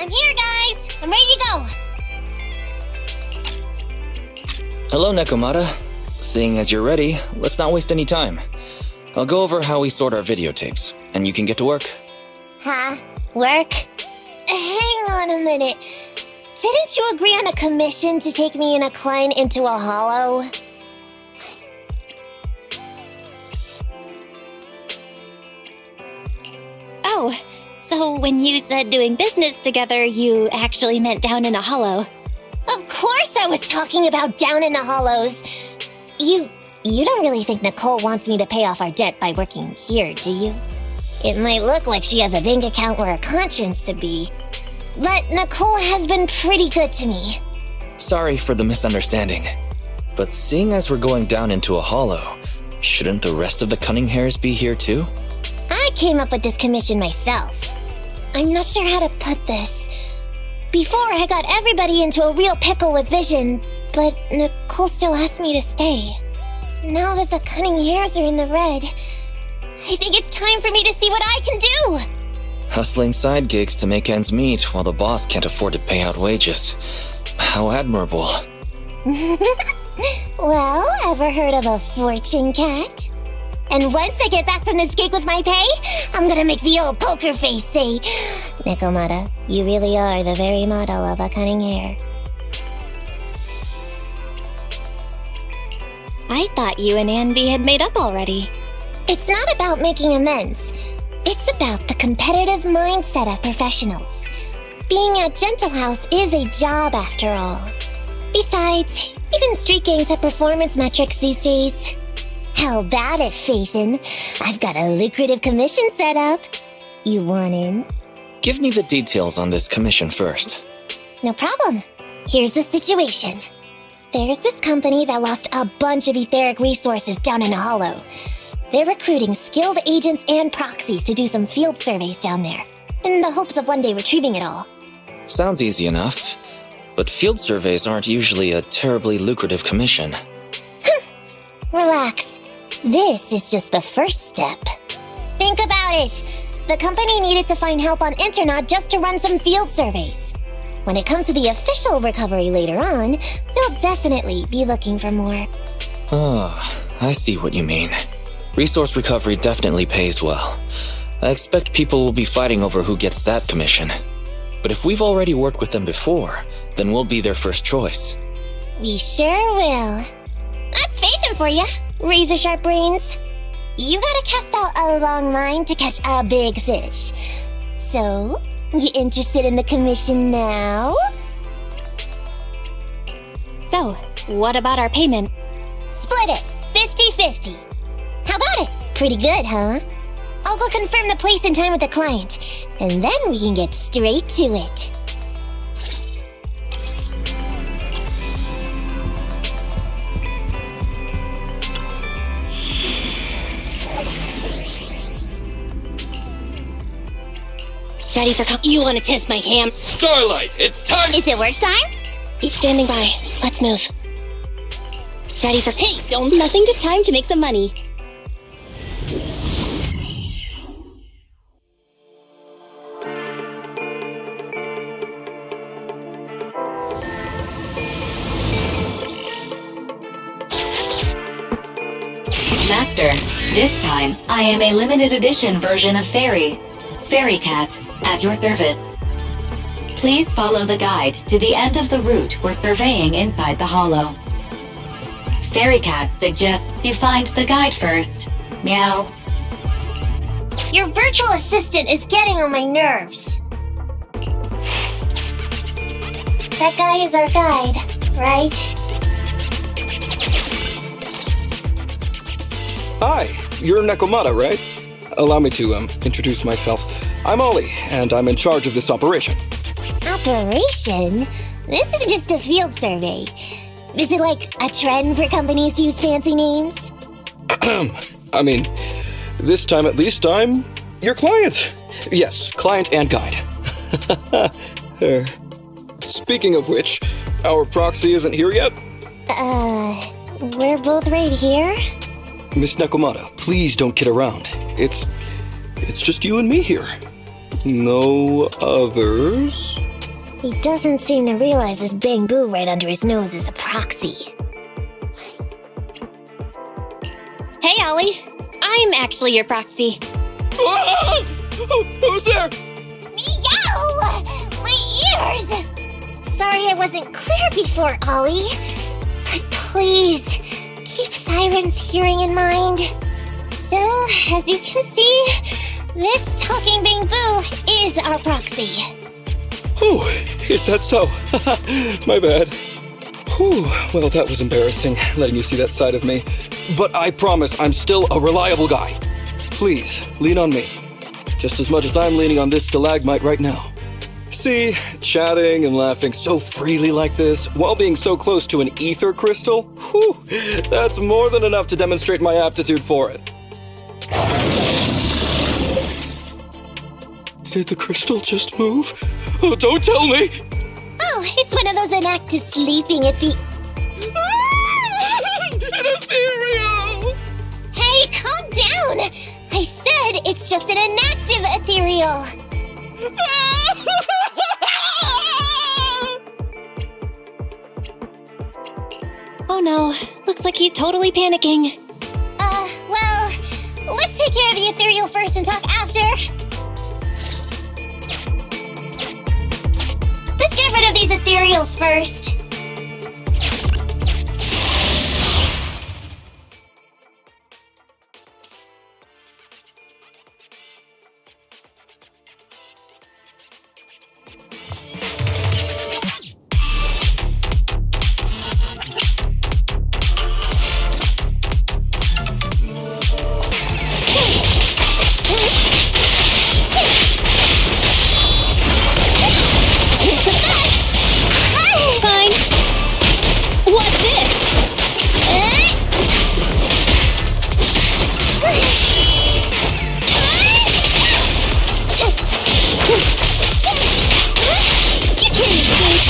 I'm here, guys! I'm ready to go! Hello, Nekomata. Seeing as you're ready, let's not waste any time. I'll go over how we sort our videotapes, and you can get to work. Huh? Work? Hang on a minute. Didn't you agree on a commission to take me and a client into a hollow? Oh, so when you said doing business together, you actually meant down in a hollow. Of course I was talking about down in the hollows. You don't really think Nicole wants me to pay off our debt by working here, do you? It might look like she has a bank account where her conscience should be, but Nicole has been pretty good to me. Sorry for the misunderstanding, but seeing as we're going down into a hollow, shouldn't the rest of the cunning hairs be here too? I came up with this commission myself. I'm not sure how to put this. Before, I got everybody into a real pickle with Vision, but Nicole still asked me to stay. Now that the cunning hairs are in the red, I think it's time for me to see what I can do! Hustling side gigs to make ends meet while the boss can't afford to pay out wages. How admirable. Well, ever heard of a fortune cat? And once I get back from this gig with my pay, I'm gonna make the old poker face say, Nekomata, you really are the very model of a cunning hair. I thought you and Anby had made up already. It's not about making amends. It's about the competitive mindset of professionals. Being at Gentle House is a job after all. Besides, even street gangs have performance metrics these days. How about it, Faithin? I've got a lucrative commission set up. You want in? Give me the details on this commission first. No problem. Here's the situation. There's this company that lost a bunch of etheric resources down in a hollow. They're recruiting skilled agents and proxies to do some field surveys down there, in the hopes of one day retrieving it all. Sounds easy enough, but field surveys aren't usually a terribly lucrative commission. Relax. This is just the first step. Think about it. The company needed to find help on Internaut just to run some field surveys. When it comes to the official recovery later on, they'll definitely be looking for more. Oh, I see what you mean. Resource recovery definitely pays well. I expect people will be fighting over who gets that commission. But if we've already worked with them before, then we'll be their first choice. We sure will. That's Faithin for you, razor-sharp brains. You gotta cast out a long line to catch a big fish. So, you interested in the commission now? So, what about our payment? Split it, 50-50. How about it? Pretty good, huh? I'll go confirm the place and time with the client, and then we can get straight to it. Ready for You want to test my ham? Starlight, it's time! Is it work time? It's standing by. Let's move. Ready for Hey, don't nothing to time to make some money. Master, this time I am a limited edition version of Fairy Cat, at your service. Please follow the guide to the end of the route we're surveying inside the hollow. Fairy Cat suggests you find the guide first. Meow. Your virtual assistant is getting on my nerves. That guy is our guide, right? Hi, you're Nekomata, right? Allow me to, introduce myself. I'm Ollie, and I'm in charge of this operation. Operation? This is just a field survey. Is it like a trend for companies to use fancy names? I mean, this time at least I'm your client. Yes, client and guide. Speaking of which, our proxy isn't here yet? We're both right here? Miss Nekomata, please don't kid around. It's just you and me here. No others. He doesn't seem to realize this bamboo right under his nose is a proxy. Hey, Ollie. I'm actually your proxy. Ah! Who's there? Meow! My ears! Sorry I wasn't clear before, Ollie. But please, keep Siren's hearing in mind. So, as you can see, this talking bamboo is our proxy. Oh, is that so? My bad. Whew, well, that was embarrassing, letting you see that side of me. But I promise I'm still a reliable guy. Please, lean on me. Just as much as I'm leaning on this stalagmite right now. See, chatting and laughing so freely like this, while being so close to an ether crystal, whew, that's more than enough to demonstrate my aptitude for it. Did the crystal just move? Oh, don't tell me! Oh, it's one of those inactive sleeping at the... An ethereal! Hey, calm down! I said it's just an inactive ethereal. Oh no, looks like he's totally panicking. Well, let's take care of the ethereal first and talk after. Let's get rid of these ethereals first. Fine. What's this? You can't escape.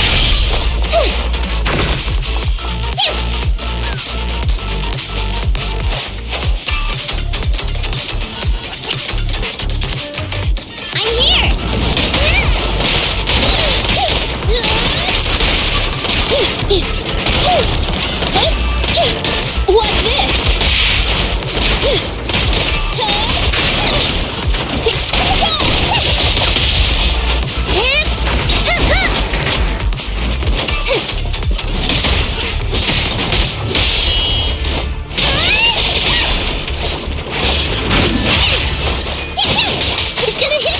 I'm here. What's this? It's gonna hit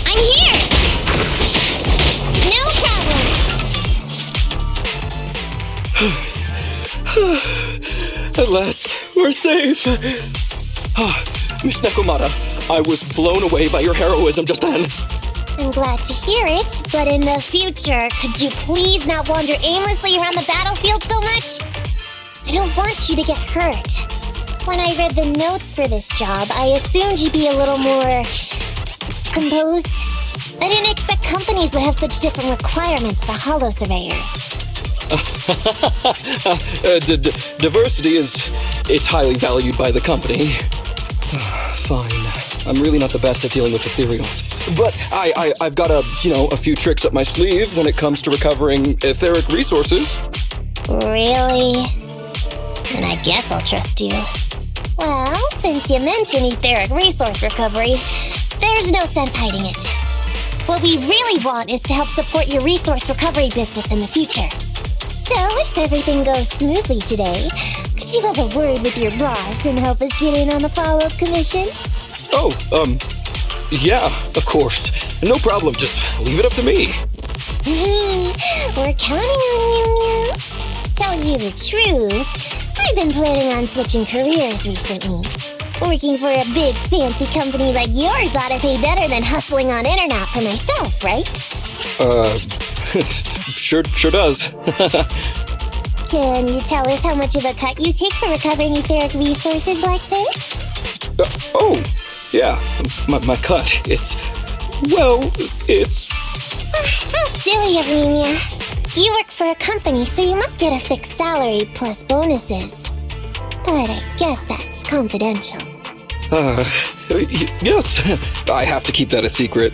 I'm here. No problem. At last, we're safe. Miss Nekomata, I was blown away by your heroism just then. I'm glad to hear it, but in the future, could you please not wander aimlessly around the battlefield so much? I don't want you to get hurt. When I read the notes for this job, I assumed you'd be a little more... composed. I didn't expect companies would have such different requirements for holo surveyors. Diversity it's highly valued by the company. Fine. I'm really not the best at dealing with ethereals. But I've got a few tricks up my sleeve when it comes to recovering etheric resources. Really? Then I guess I'll trust you. Well, since you mentioned etheric resource recovery, there's no sense hiding it. What we really want is to help support your resource recovery business in the future. So, if everything goes smoothly today, could you have a word with your boss and help us get in on the follow-up commission? Oh, yeah, of course. No problem, just leave it up to me. We're counting on you, Mew. Tell you the truth, I've been planning on switching careers recently. Working for a big fancy company like yours ought to pay better than hustling on internet for myself, right? Sure does. Can you tell us how much of a cut you take for recovering etheric resources like this? Oh, yeah, my cut. It's... How silly of me, Mia. You work for a company, so you must get a fixed salary plus bonuses. But I guess that's confidential. Yes, I have to keep that a secret.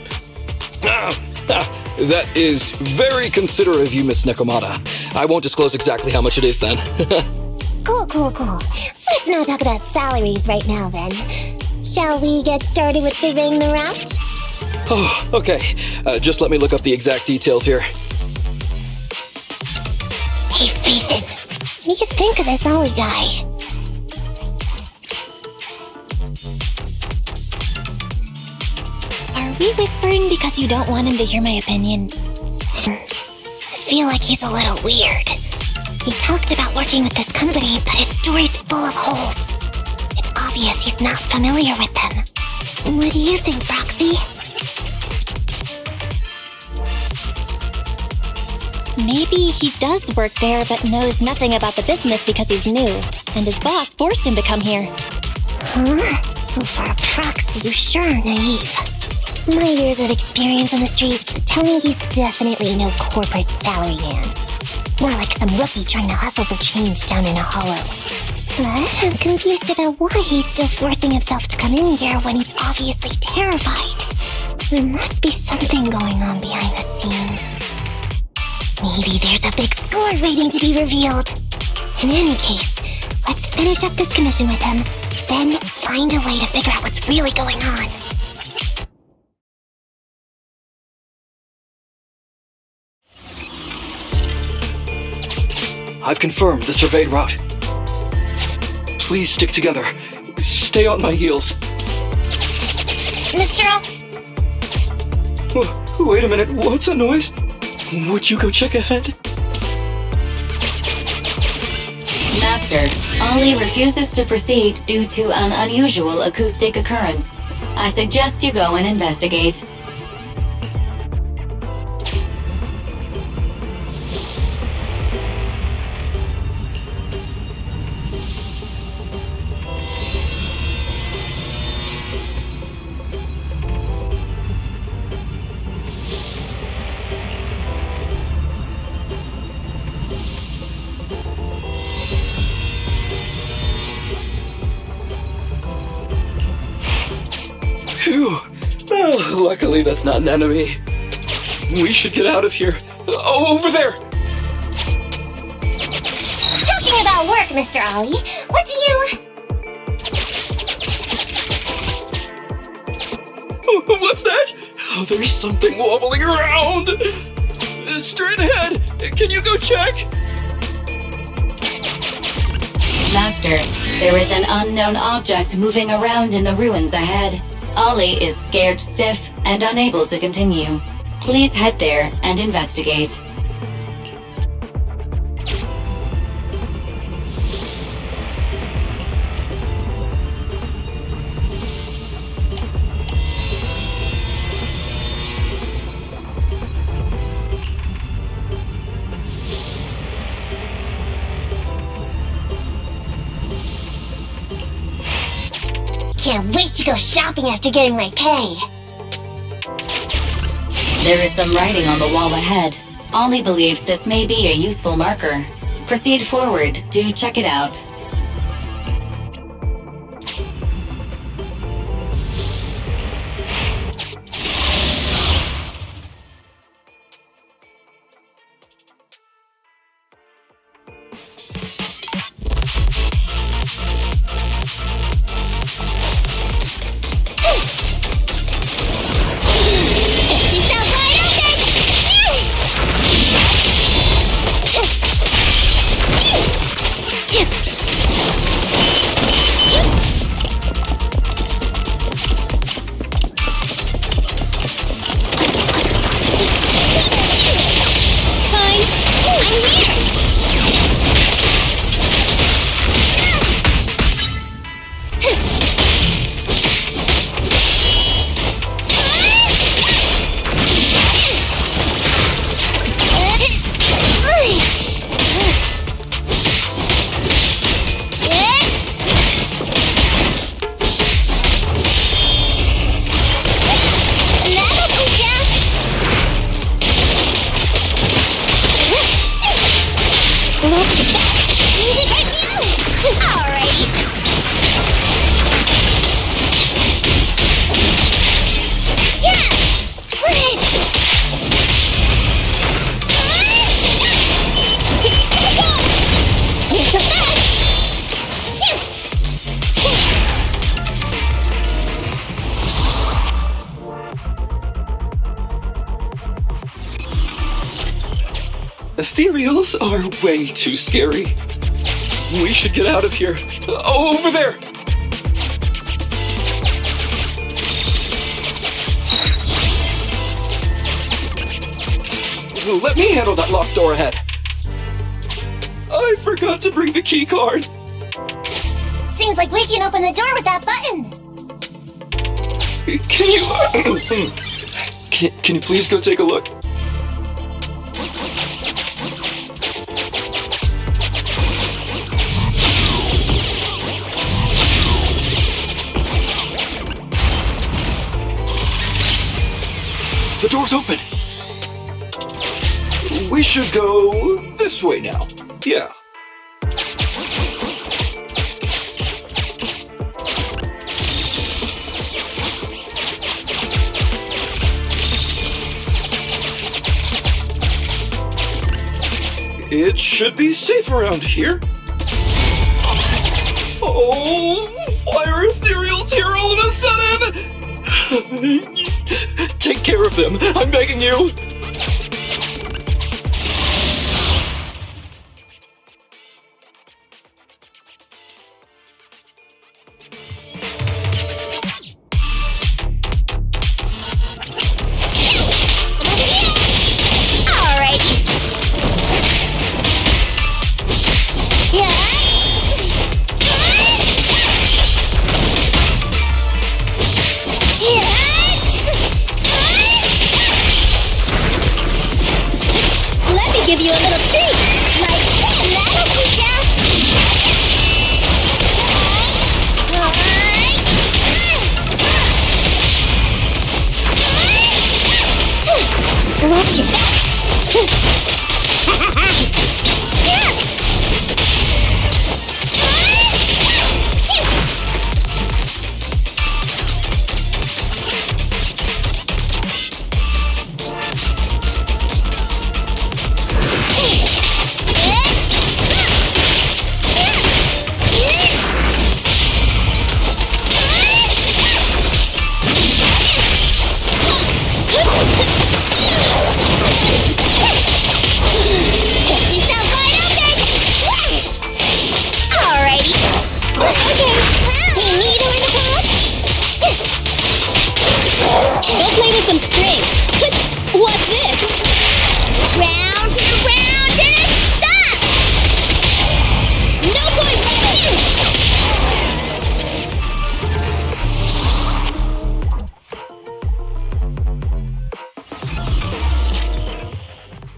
That is very considerate of you, Miss Nekomata. I won't disclose exactly how much it is then. Cool. Let's not talk about salaries right now, then. Shall we get started with surveying the route? Oh, okay. Just let me look up the exact details here. Hey, Ethan. What do you think of this Ollie guy? Are we whispering because you don't want him to hear my opinion? I feel like he's a little weird. He talked about working with this company, but his story's full of holes. It's obvious he's not familiar with them. What do you think, Roxy? Maybe he does work there but knows nothing about the business because he's new, and his boss forced him to come here. Huh? Well, for a proxy, you sure are naive. My years of experience on the streets tell me he's definitely no corporate salary man. More like some rookie trying to hustle for change down in a hollow. But I'm confused about why he's still forcing himself to come in here when he's obviously terrified. There must be something going on behind the scenes. Maybe there's a big score waiting to be revealed. In any case, let's finish up this commission with him, then find a way to figure out what's really going on. I've confirmed the surveyed route. Please stick together. Stay on my heels. Mr. Wait a minute, what's that noise? Would you go check ahead? Master, Ollie refuses to proceed due to an unusual acoustic occurrence. I suggest you go and investigate. Phew. Oh, luckily that's not an enemy. We should get out of here. Oh, over there! Talking about work, Mr. Ollie, what do you... Oh, what's that? Oh, there's something wobbling around! Straight ahead! Can you go check? Master, there is an unknown object moving around in the ruins ahead. Ollie is scared stiff and unable to continue. Please head there and investigate. Can't wait to go shopping after getting my pay. There is some writing on the wall ahead. Ollie believes this may be a useful marker. Proceed forward to check it out. You sound wide open! Ethereals are way too scary. We should get out of here. Oh, over there! Let me handle that locked door ahead. I forgot to bring the key card. Seems like we can open the door with that button. Can you... can you please go take a look? The door's open. We should go this way now. Yeah. It should be safe around here. Oh, why are ethereals here all of a sudden? Take care of them, I'm begging you. Give you a little treat, like this. That'll teach ya. Watch your back.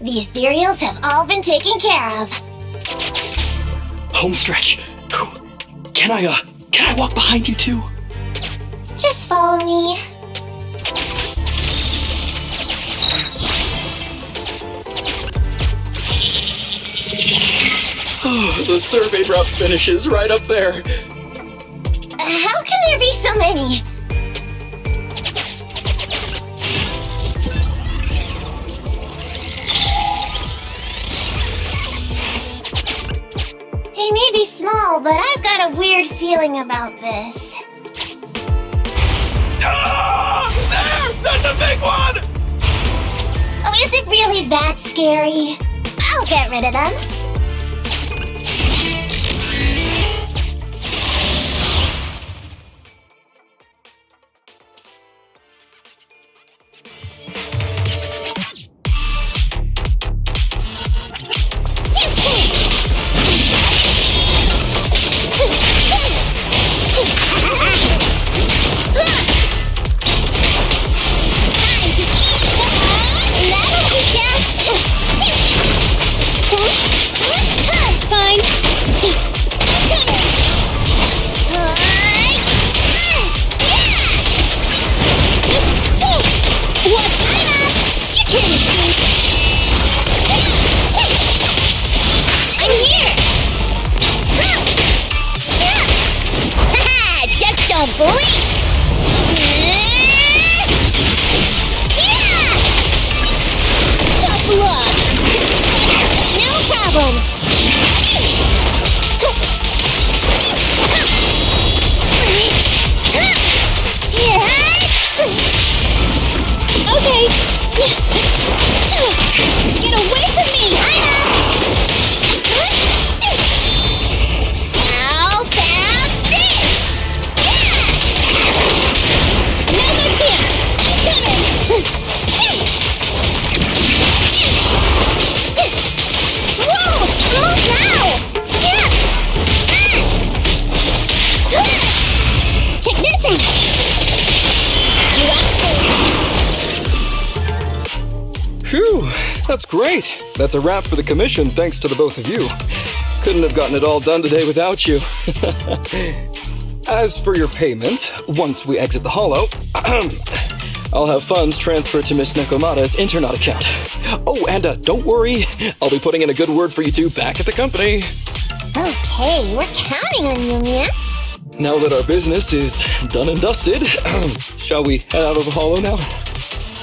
The ethereals have all been taken care of. Home stretch. Can I walk behind you too? Just follow me. Oh, the survey route finishes right up there. How can there be so many? They may be small, but I've got a weird feeling about this. Ah! There! That's a big one! Oh, is it really that scary? I'll get rid of them. Phew, that's great. That's a wrap for the commission thanks to the both of you. Couldn't have gotten it all done today without you. As for your payment, once we exit the hollow, I'll have funds transferred to Miss Nekomata's Internet account. Oh, and don't worry, I'll be putting in a good word for you two back at the company. Okay, we're counting on you, Mia. Now that our business is done and dusted, shall we head out of the hollow now?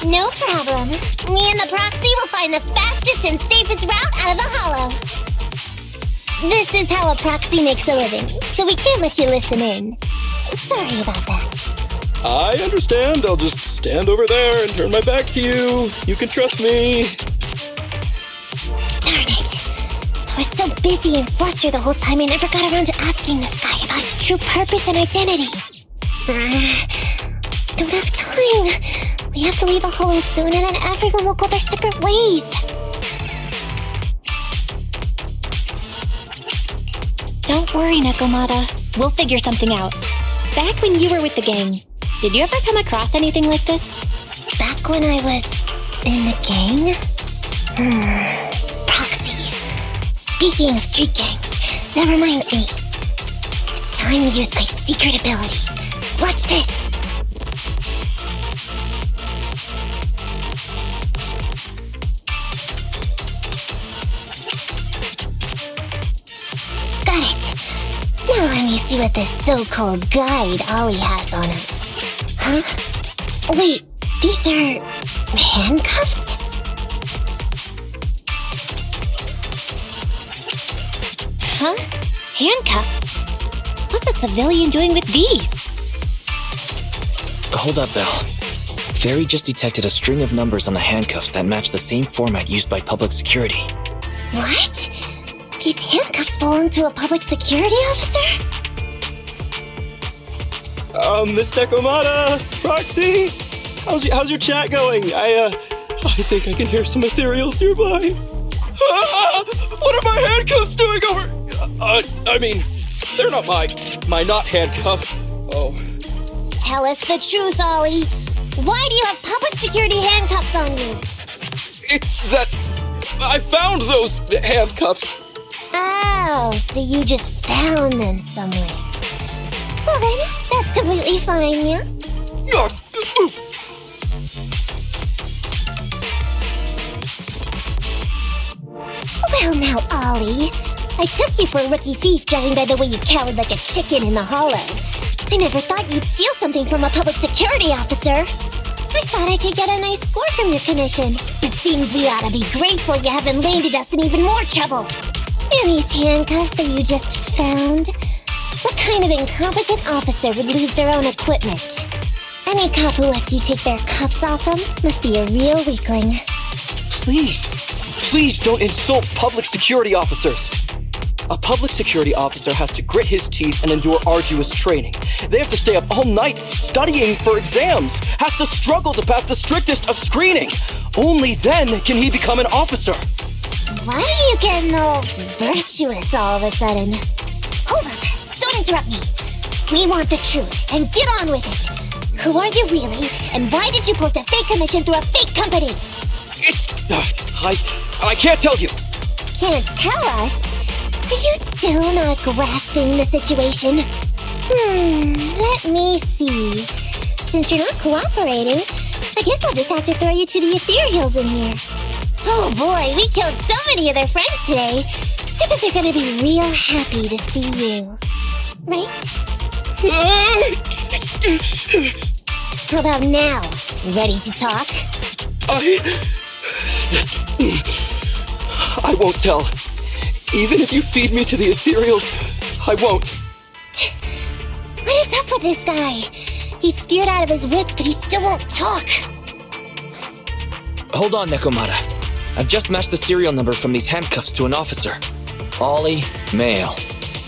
No problem. Me and the proxy will find the fastest and safest route out of the hollow. This is how a proxy makes a living, so we can't let you listen in. Sorry about that. I understand. I'll just stand over there and turn my back to you. You can trust me. Darn it. I was so busy and flustered the whole time I never got around to asking this guy about his true purpose and identity. I don't have time. We have to leave a hollow soon and then everyone will go their separate ways. Don't worry, Nekomata. We'll figure something out. Back when you were with the gang, did you ever come across anything like this? Back when I was in the gang? Proxy. Speaking of street gangs, that reminds me. It's time to use my secret ability. Watch this. Got it. Now let me see what this so-called guide Ollie has on him. Huh? Wait, these are handcuffs? Huh? Handcuffs? What's a civilian doing with these? Hold up, Belle. Fairy just detected a string of numbers on the handcuffs that match the same format used by public security. What? These handcuffs belong to a public security officer? Miss Nekomata, Proxy, how's your chat going? I think I can hear some ethereals nearby. What are my handcuffs doing over? I mean, they're not my not handcuff. Oh. Tell us the truth, Ollie. Why do you have public security handcuffs on you? It's that I found those handcuffs. Oh, so you just found them somewhere. Well then, that's completely fine, yeah? Well now, Ollie. I took you for a rookie thief judging by the way you cowered like a chicken in the hollow. I never thought you'd steal something from a public security officer. I thought I could get a nice score from your commission. It seems we ought to be grateful you haven't landed us in even more trouble. And these handcuffs that you just found? What kind of incompetent officer would lose their own equipment? Any cop who lets you take their cuffs off them must be a real weakling. Please don't insult public security officers. A public security officer has to grit his teeth and endure arduous training. They have to stay up all night studying for exams, has to struggle to pass the strictest of screening. Only then can he become an officer. Why are you getting all virtuous all of a sudden? Hold up, don't interrupt me. We want the truth, and get on with it. Who are you really, and why did you post a fake commission through a fake company? I can't tell you. Can't tell us? Are you still not grasping the situation? Let me see. Since you're not cooperating, I guess I'll just have to throw you to the ethereals in here. Oh boy, we killed so many of their friends today. I bet they're gonna be real happy to see you. Right? How about now? Ready to talk? I won't tell. Even if you feed me to the ethereals, I won't. What is up with this guy? He's scared out of his wits, but he still won't talk. Hold on, Nekomata. I've just matched the serial number from these handcuffs to an officer. Ollie, male.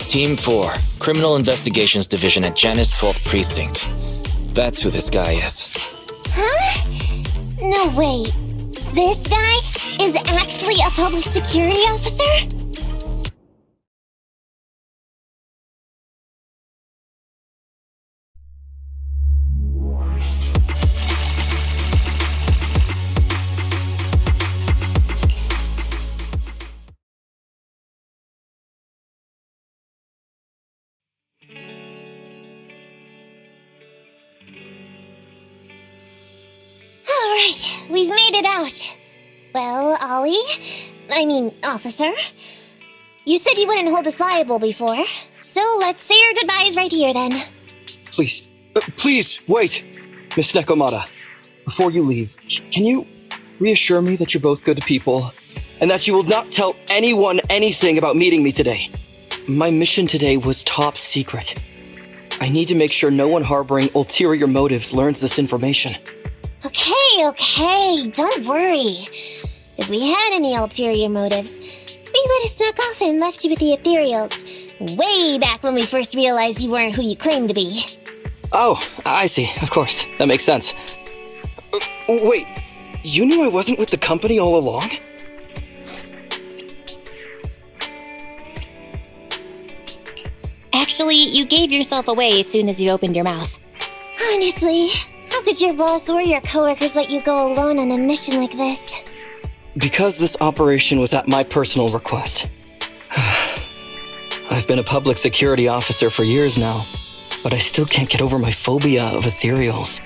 Team 4, Criminal Investigations Division at Janus 12th Precinct. That's who this guy is. Huh? No, wait. This guy is actually a public security officer? Alright, we've made it out. Well, Officer, you said you wouldn't hold us liable before, so let's say our goodbyes right here then. Please, wait! Miss Nekomata, before you leave, can you reassure me that you're both good people, and that you will not tell anyone anything about meeting me today? My mission today was top secret. I need to make sure no one harboring ulterior motives learns this information. Okay, don't worry. If we had any ulterior motives, we would have snuck off and left you with the ethereals way back when we first realized you weren't who you claimed to be. Oh, I see. Of course. That makes sense. Wait, you knew I wasn't with the company all along? Actually, you gave yourself away as soon as you opened your mouth. Honestly, how could your boss or your coworkers let you go alone on a mission like this? Because this operation was at my personal request. I've been a public security officer for years now, but I still can't get over my phobia of ethereals.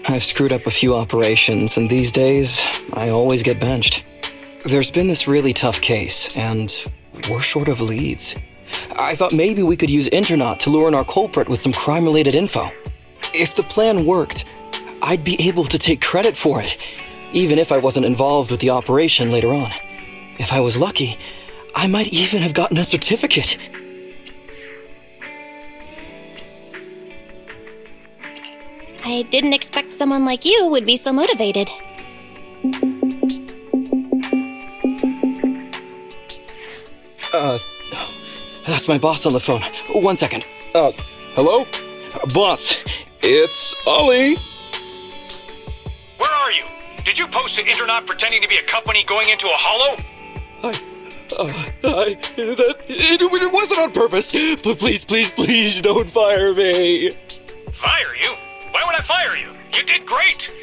I've screwed up a few operations, and these days, I always get benched. There's been this really tough case, and we're short of leads. I thought maybe we could use Internaut to lure in our culprit with some crime-related info. If the plan worked, I'd be able to take credit for it, even if I wasn't involved with the operation later on. If I was lucky, I might even have gotten a certificate. I didn't expect someone like you would be so motivated. That's my boss on the phone. 1 second. Hello? Boss, it's Ollie. Where are you? Did you post to Internaut pretending to be a company going into a hollow? It wasn't on purpose. Please don't fire me. Fire you? Why would I fire you? You did great.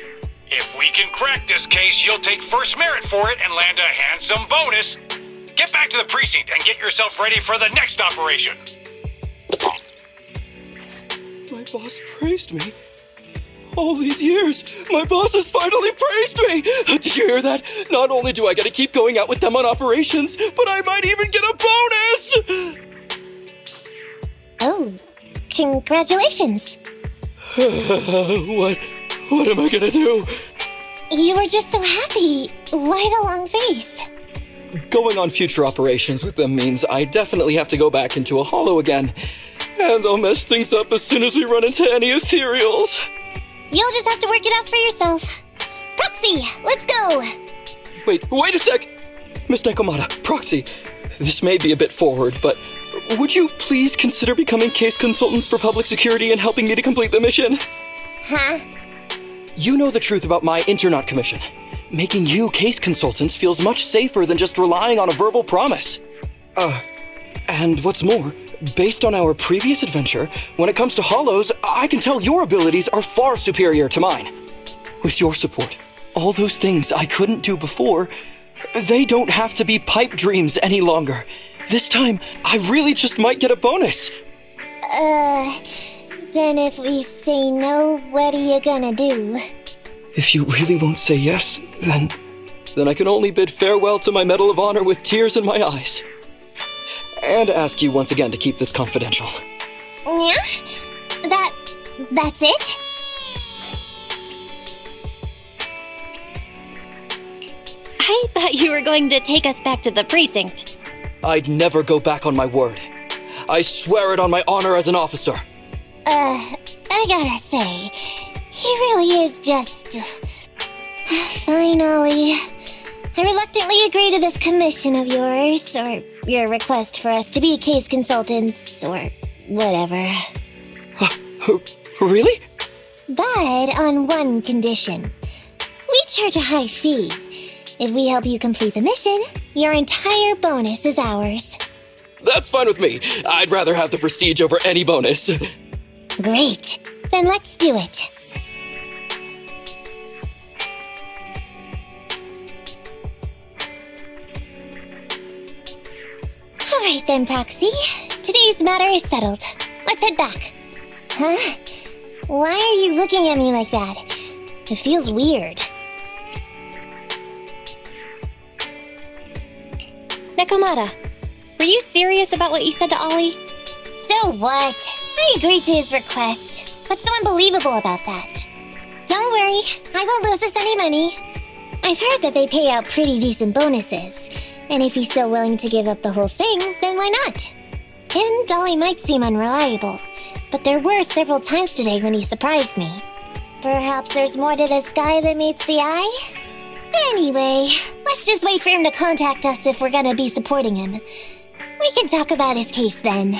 If we can crack this case, you'll take first merit for it and land a handsome bonus. Get back to the precinct and get yourself ready for the next operation. My boss praised me. All these years, my boss has finally praised me! Did you hear that? Not only do I get to keep going out with them on operations, but I might even get a bonus! Oh, congratulations. What am I gonna do? You were just so happy. Why the long face? Going on future operations with them means I definitely have to go back into a hollow again. And I'll mess things up as soon as we run into any ethereals. You'll just have to work it out for yourself. Proxy, let's go! Wait a sec! Miss Nekomata, Proxy, this may be a bit forward, but would you please consider becoming case consultants for public security and helping me to complete the mission? Huh? You know the truth about my Internaut commission. Making you case consultants feels much safer than just relying on a verbal promise. And what's more, based on our previous adventure, when it comes to hollows, I can tell your abilities are far superior to mine. With your support, all those things I couldn't do before, they don't have to be pipe dreams any longer. This time, I really just might get a bonus. Then if we say no, what are you gonna do? If you really won't say yes, then I can only bid farewell to my Medal of Honor with tears in my eyes. And ask you once again to keep this confidential. Yeah? That's it? I thought you were going to take us back to the precinct. I'd never go back on my word. I swear it on my honor as an officer. I gotta say, he really is just... Fine, Ollie. I reluctantly agree to this commission of yours, or your request for us to be case consultants, or whatever. Really? But on one condition. We charge a high fee. If we help you complete the mission, your entire bonus is ours. That's fine with me. I'd rather have the prestige over any bonus. Great. Then let's do it. Alright then, Proxy. Today's matter is settled. Let's head back. Huh? Why are you looking at me like that? It feels weird. Nekomata, were you serious about what you said to Ollie? So what? I agreed to his request. What's so unbelievable about that? Don't worry, I won't lose us any money. I've heard that they pay out pretty decent bonuses, and if he's so willing to give up the whole thing, then why not? And Ollie might seem unreliable, but there were several times today when he surprised me. Perhaps there's more to this guy than meets the eye? Anyway, let's just wait for him to contact us if we're gonna be supporting him. We can talk about his case then.